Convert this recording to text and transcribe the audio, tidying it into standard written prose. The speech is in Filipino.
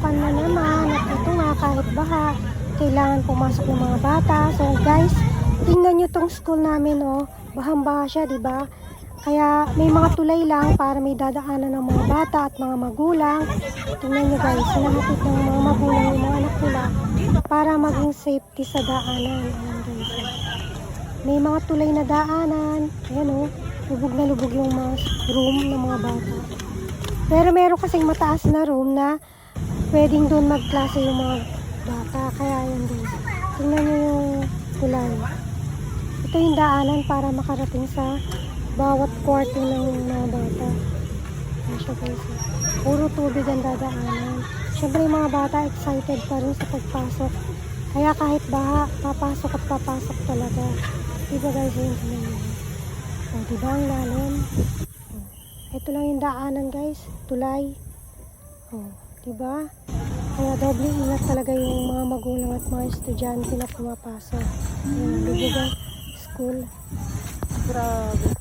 pasukan na naman. At ito nga, kahit baha, kailangan pumasok ng mga bata. So guys, tingnan nyo tong school namin, oh. Bahang-baha siya, diba? Kaya may mga tulay lang para may dadaanan ng mga bata at mga magulang. Tingnan nyo guys, sinahatid ng mga magulang yung mga anak nila para maging safety sa daanan. Ayan guys. May mga tulay na daanan. Ayan oh, lubog na lubog yung mga room ng mga bata. Pero meron kasing mataas na room na pwedeng doon magklase yung mga bata. Kaya ayan guys, tingnan nyo yung tulay. Ito yung daanan para makarating sa bawat kwarto ng mga bata. Ayan siya guys. Puro tubig ang dadaanan. Siyempre yung mga bata excited pa rin sa pagpasok. Kaya kahit baha, papasok at papasok talaga. Diba guys yung sinayin? O diba ang lalim? Ito lang yung daanan guys. Tulay. O diba? Kaya doble ingat talaga yung mga magulang at mga estudyante na pumapasok. Ayan, lubog ang school. Grabe.